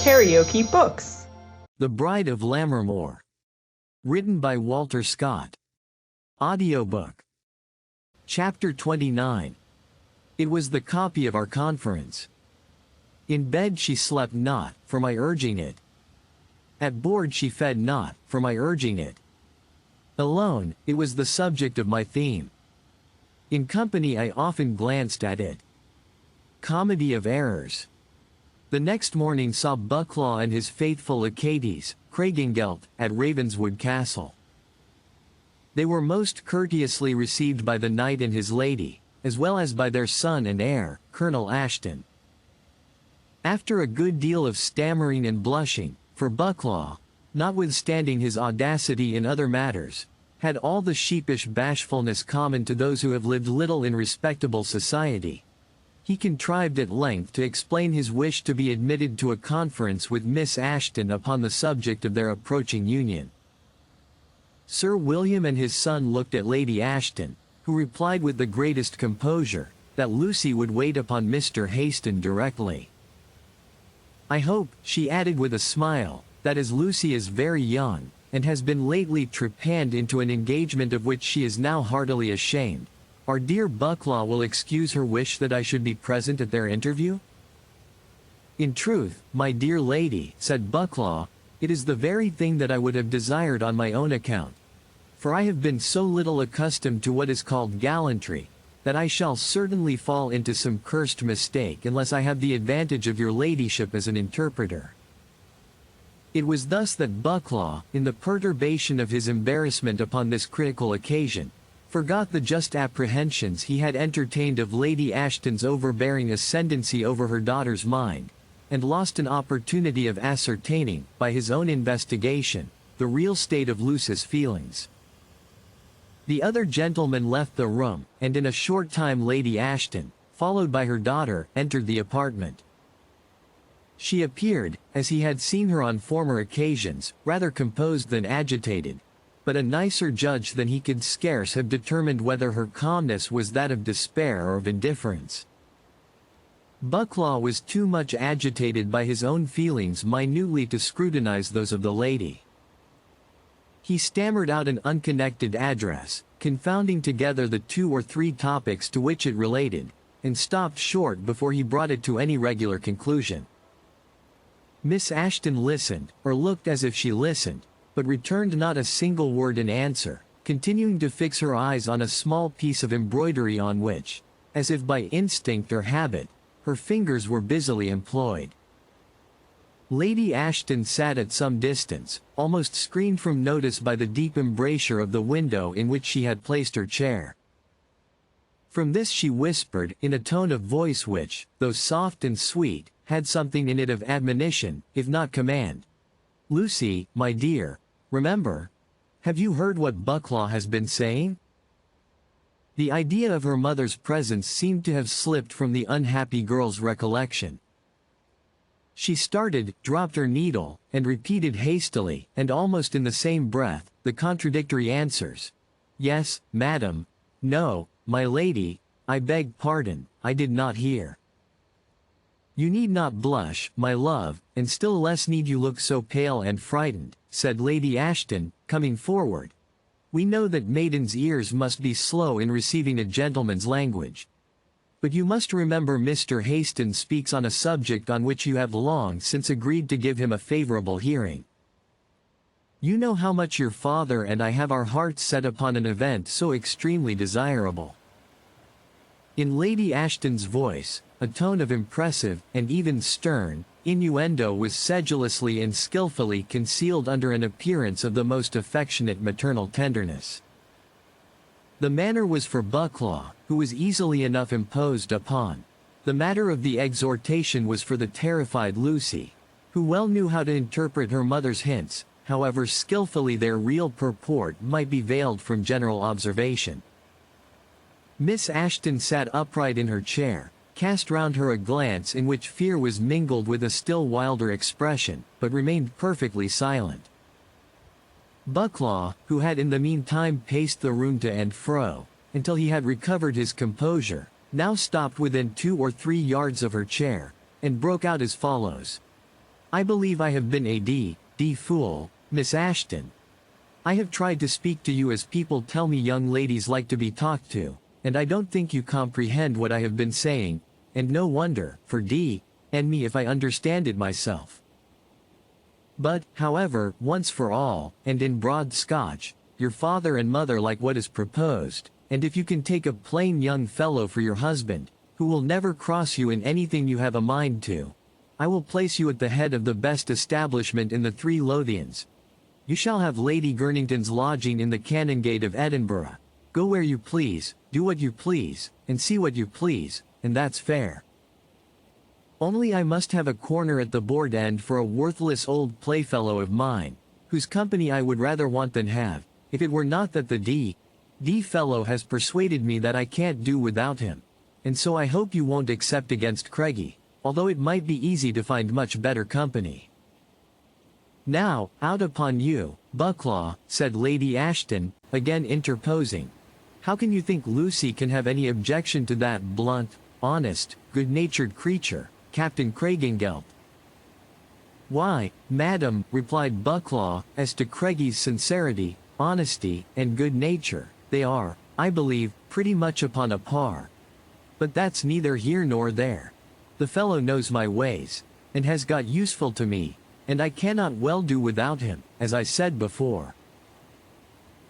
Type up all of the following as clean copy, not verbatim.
KaraokeBooks. The Bride of Lammermoor. Written by Walter Scott. Audiobook. Chapter 29. It was the copy of our conference. In bed she slept not, for my urging it. At board she fed not, for my urging it. Alone, it was the subject of my theme. In company I often glanced at it. Comedy of Errors. The next morning saw Bucklaw and his faithful Acades, Craigengelt, at Ravenswood Castle. They were most courteously received by the knight and his lady, as well as by their son and heir, Colonel Ashton. After a good deal of stammering and blushing, for Bucklaw, notwithstanding his audacity in other matters, had all the sheepish bashfulness common to those who have lived little in respectable society, he contrived at length to explain his wish to be admitted to a conference with Miss Ashton upon the subject of their approaching union. Sir William and his son looked at Lady Ashton, who replied with the greatest composure, that Lucy would wait upon Mr. Haston directly. I hope, she added with a smile, that as Lucy is very young, and has been lately trepanned into an engagement of which she is now heartily ashamed, our dear Bucklaw will excuse her wish that I should be present at their interview? In truth, my dear lady, said Bucklaw, it is the very thing that I would have desired on my own account. For I have been so little accustomed to what is called gallantry, that I shall certainly fall into some cursed mistake unless I have the advantage of your ladyship as an interpreter. It was thus that Bucklaw, in the perturbation of his embarrassment upon this critical occasion, forgot the just apprehensions he had entertained of Lady Ashton's overbearing ascendancy over her daughter's mind, and lost an opportunity of ascertaining, by his own investigation, the real state of Lucy's feelings. The other gentlemen left the room, and in a short time Lady Ashton, followed by her daughter, entered the apartment. She appeared, as he had seen her on former occasions, rather composed than agitated, but a nicer judge than he could scarce have determined whether her calmness was that of despair or of indifference. Bucklaw was too much agitated by his own feelings minutely to scrutinize those of the lady. He stammered out an unconnected address, confounding together the 2 or 3 topics to which it related, and stopped short before he brought it to any regular conclusion. Miss Ashton listened, or looked as if she listened, but returned not a single word in answer, continuing to fix her eyes on a small piece of embroidery on which, as if by instinct or habit, her fingers were busily employed. Lady Ashton sat at some distance, almost screened from notice by the deep embrasure of the window in which she had placed her chair. From this she whispered, in a tone of voice which, though soft and sweet, had something in it of admonition, if not command. Lucy, my dear, remember, have you heard what Bucklaw has been saying? The idea of her mother's presence seemed to have slipped from the unhappy girl's recollection. She started, dropped her needle, and repeated hastily, and almost in the same breath, the contradictory answers. Yes, madam. No, my lady, I beg pardon, I did not hear. You need not blush, my love, and still less need you look so pale and frightened, said Lady Ashton, coming forward. We know that maidens' ears must be slow in receiving a gentleman's language. But you must remember Mr. Haston speaks on a subject on which you have long since agreed to give him a favorable hearing. You know how much your father and I have our hearts set upon an event so extremely desirable. In Lady Ashton's voice, a tone of impressive, and even stern, innuendo was sedulously and skillfully concealed under an appearance of the most affectionate maternal tenderness. The manner was for Bucklaw, who was easily enough imposed upon. The matter of the exhortation was for the terrified Lucy, who well knew how to interpret her mother's hints, however skillfully their real purport might be veiled from general observation. Miss Ashton sat upright in her chair, cast round her a glance in which fear was mingled with a still wilder expression, but remained perfectly silent. Bucklaw, who had in the meantime paced the room to and fro, until he had recovered his composure, now stopped within 2 or 3 yards of her chair, and broke out as follows. I believe I have been a fool, Miss Ashton. I have tried to speak to you as people tell me young ladies like to be talked to, and I don't think you comprehend what I have been saying, and no wonder, for and me if I understand it myself. But, however, once for all, and in broad Scotch, your father and mother like what is proposed, and if you can take a plain young fellow for your husband, who will never cross you in anything you have a mind to, I will place you at the head of the best establishment in the Three Lothians. You shall have Lady Girnington's lodging in the Canongate of Edinburgh. Go where you please, do what you please, and see what you please, and that's fair. Only I must have a corner at the board end for a worthless old playfellow of mine, whose company I would rather want than have, if it were not that the D fellow has persuaded me that I can't do without him, and so I hope you won't accept against Craigie, although it might be easy to find much better company. Now, out upon you, Bucklaw, said Lady Ashton, again interposing. How can you think Lucy can have any objection to that blunt, honest, good-natured creature, Captain Craigengelt? Why, madam, replied Bucklaw, as to Craigie's sincerity, honesty, and good nature, they are, I believe, pretty much upon a par. But that's neither here nor there. The fellow knows my ways, and has got useful to me, and I cannot well do without him, as I said before.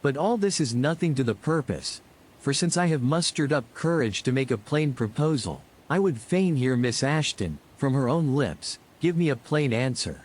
But all this is nothing to the purpose, for since I have mustered up courage to make a plain proposal, I would fain hear Miss Ashton, from her own lips, give me a plain answer.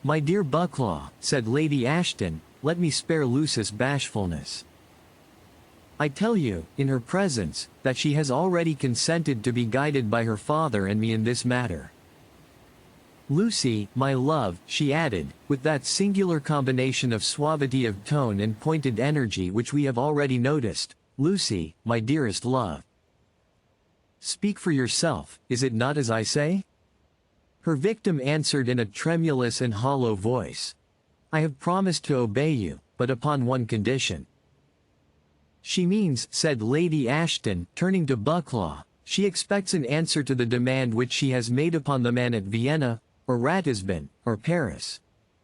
My dear Bucklaw, said Lady Ashton, let me spare Lucy's bashfulness. I tell you, in her presence, that she has already consented to be guided by her father and me in this matter. Lucy, my love, she added, with that singular combination of suavity of tone and pointed energy which we have already noticed, Lucy, my dearest love. Speak for yourself, is it not as I say? Her victim answered in a tremulous and hollow voice. I have promised to obey you, but upon one condition. She means, said Lady Ashton, turning to Bucklaw, she expects an answer to the demand which she has made upon the man at Vienna, or Ratisbon, or Paris.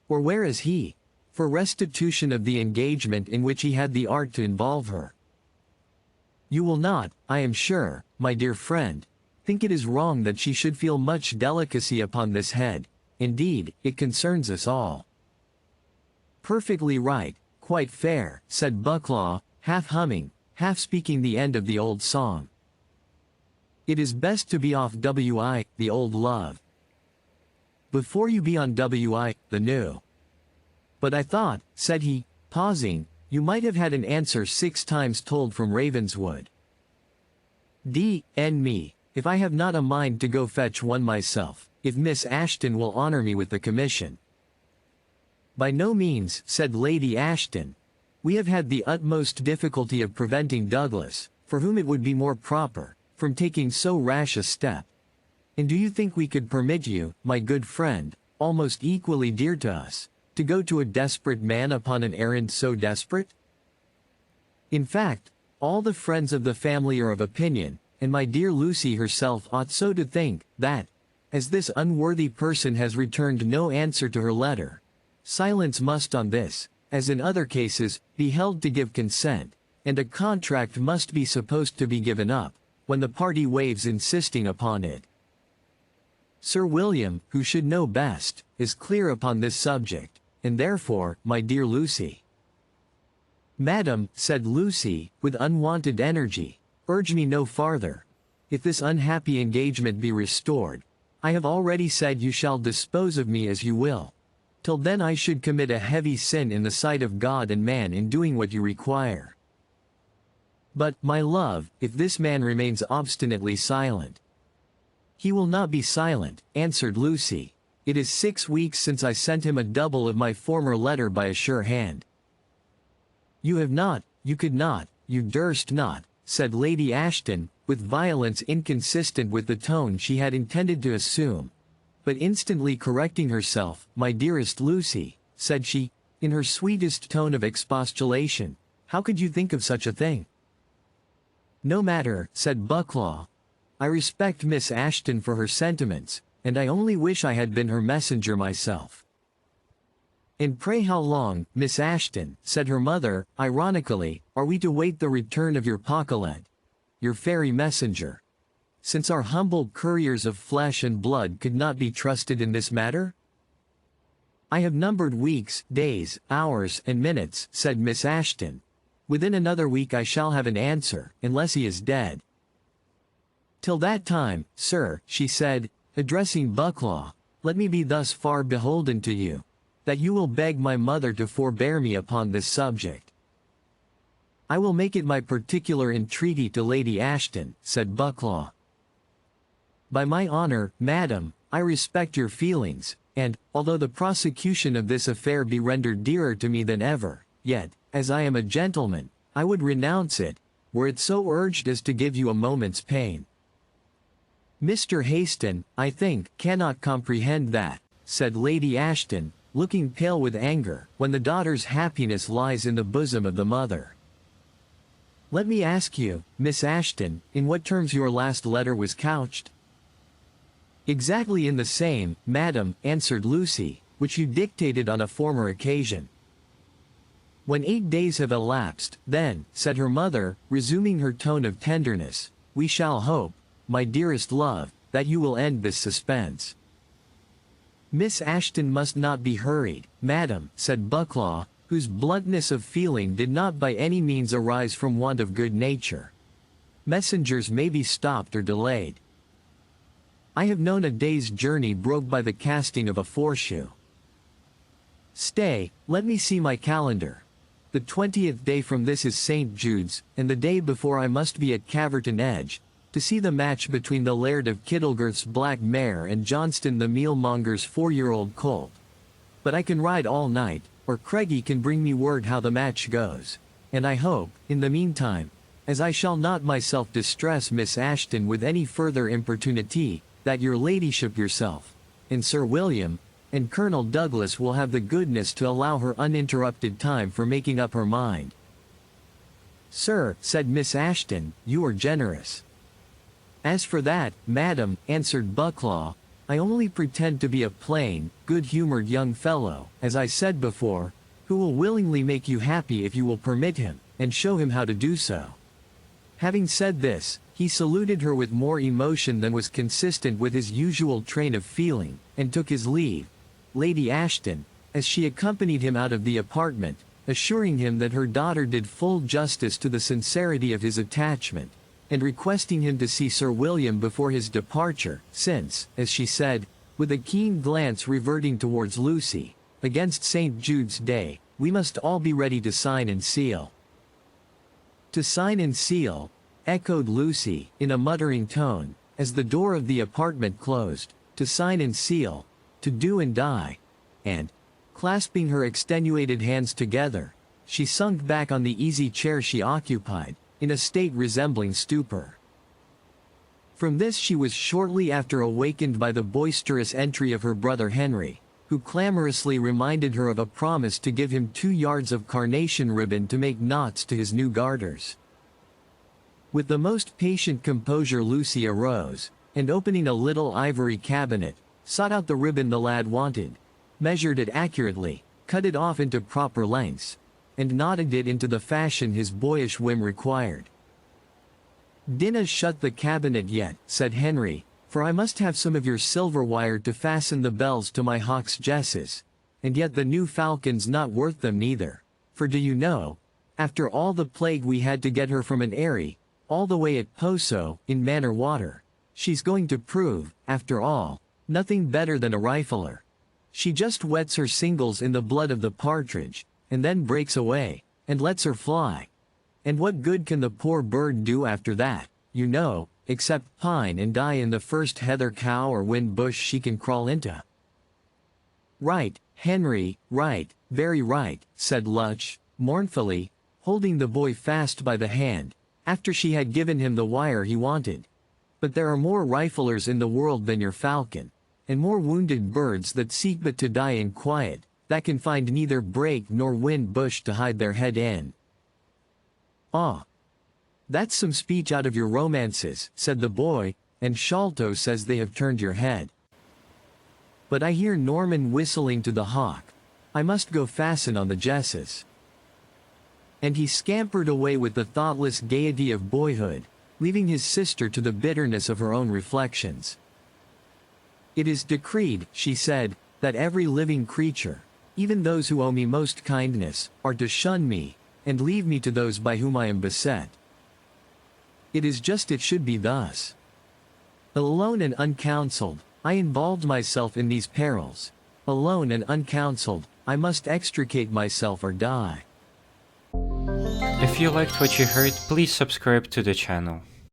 Or where is he? For restitution of the engagement in which he had the art to involve her. You will not, I am sure, my dear friend, think it is wrong that she should feel much delicacy upon this head. Indeed, it concerns us all. Perfectly right, quite fair, said Bucklaw, half humming, half speaking the end of the old song. It is best to be off wi, the old love, before you be on wi, the new. But I thought, said he, pausing, you might have had an answer 6 times told from Ravenswood. Me, if I have not a mind to go fetch one myself, if Miss Ashton will honor me with the commission. By no means, said Lady Ashton. We have had the utmost difficulty of preventing Douglas, for whom it would be more proper, from taking so rash a step. And do you think we could permit you, my good friend, almost equally dear to us, to go to a desperate man upon an errand so desperate? In fact, all the friends of the family are of opinion, and my dear Lucy herself ought so to think, that, as this unworthy person has returned no answer to her letter, silence must on this, as in other cases, be held to give consent, and a contract must be supposed to be given up, when the party waives insisting upon it. Sir William, who should know best, is clear upon this subject, and therefore, my dear Lucy. Madam, said Lucy, with unwonted energy, urge me no farther. If this unhappy engagement be restored, I have already said you shall dispose of me as you will. Till then I should commit a heavy sin in the sight of God and man in doing what you require. But, my love, if this man remains obstinately silent. He will not be silent, answered Lucy. It is 6 weeks since I sent him a double of my former letter by a sure hand. You have not, you could not, you durst not, said Lady Ashton, with violence inconsistent with the tone she had intended to assume. But instantly correcting herself, my dearest Lucy, said she, in her sweetest tone of expostulation, how could you think of such a thing? No matter, said Bucklaw. I respect Miss Ashton for her sentiments, and I only wish I had been her messenger myself." "And pray how long, Miss Ashton," said her mother, ironically, "are we to wait the return of your Pacolet, your fairy messenger? Since our humble couriers of flesh and blood could not be trusted in this matter?" "I have numbered weeks, days, hours, and minutes," said Miss Ashton. "Within another week I shall have an answer, unless he is dead." "Till that time, sir," she said, addressing Bucklaw, "let me be thus far beholden to you, that you will beg my mother to forbear me upon this subject." "I will make it my particular entreaty to Lady Ashton," said Bucklaw. "By my honor, madam, I respect your feelings, and, although the prosecution of this affair be rendered dearer to me than ever, yet, as I am a gentleman, I would renounce it, were it so urged as to give you a moment's pain." "Mr. Haston, I think, cannot comprehend that," said Lady Ashton, looking pale with anger, "when the daughter's happiness lies in the bosom of the mother." "Let me ask you, Miss Ashton, in what terms your last letter was couched?" "Exactly in the same, madam," answered Lucy, "which you dictated on a former occasion." "When 8 days have elapsed, then," said her mother, resuming her tone of tenderness, "we shall hope, my dearest love, that you will end this suspense." "Miss Ashton must not be hurried, madam," said Bucklaw, whose bluntness of feeling did not by any means arise from want of good nature. "Messengers may be stopped or delayed. I have known a day's journey broke by the casting of a foreshoe. Stay, let me see my calendar. The 20th day from this is St. Jude's, and the day before I must be at Caverton Edge, to see the match between the Laird of Kittlegirth's black mare and Johnston the mealmonger's 4-year-old colt. But I can ride all night, or Craigie can bring me word how the match goes, and I hope, in the meantime, as I shall not myself distress Miss Ashton with any further importunity, that your ladyship yourself, and Sir William, and Colonel Douglas will have the goodness to allow her uninterrupted time for making up her mind." "Sir," said Miss Ashton, "you are generous." "As for that, madam," answered Bucklaw, "I only pretend to be a plain, good-humored young fellow, as I said before, who will willingly make you happy if you will permit him, and show him how to do so." Having said this, he saluted her with more emotion than was consistent with his usual train of feeling, and took his leave. Lady Ashton, as she accompanied him out of the apartment, assuring him that her daughter did full justice to the sincerity of his attachment, and requesting him to see Sir William before his departure, since, as she said, with a keen glance reverting towards Lucy, against St. Jude's Day, we must all be ready to sign and seal. "To sign and seal," echoed Lucy, in a muttering tone, as the door of the apartment closed, "to sign and seal, to do and die," and, clasping her extenuated hands together, she sunk back on the easy chair she occupied, in a state resembling stupor. From this she was shortly after awakened by the boisterous entry of her brother Henry, who clamorously reminded her of a promise to give him 2 yards of carnation ribbon to make knots to his new garters. With the most patient composure Lucy arose, and opening a little ivory cabinet, sought out the ribbon the lad wanted, measured it accurately, cut it off into proper lengths, and knotted it into the fashion his boyish whim required. "Dinna shut the cabinet yet," said Henry, "for I must have some of your silver wire to fasten the bells to my hawk's jesses, and yet the new falcon's not worth them neither, for do you know, after all the plague we had to get her from an airy, all the way at Poso, in Manor Water, she's going to prove, after all, nothing better than a rifler. She just wets her singles in the blood of the partridge, and then breaks away, and lets her fly. And what good can the poor bird do after that, you know, except pine and die in the first heather cow or wind bush she can crawl into?" "Right, Henry, right, very right," said Lutch, mournfully, holding the boy fast by the hand, after she had given him the wire he wanted. "But there are more riflers in the world than your falcon, and more wounded birds that seek but to die in quiet, that can find neither brake nor wind bush to hide their head in." "Ah, that's some speech out of your romances," said the boy, "and Sholto says they have turned your head." But I hear Norman whistling to the hawk. I must go fasten on the jesses. And he scampered away with the thoughtless gaiety of boyhood, leaving his sister to the bitterness of her own reflections. It is decreed, she said, that every living creature, even those who owe me most kindness, are to shun me, and leave me to those by whom I am beset. It is just it should be thus. Alone and uncounseled, I involved myself in these perils. Alone and uncounseled, I must extricate myself or die. If you liked what you heard, please subscribe to the channel.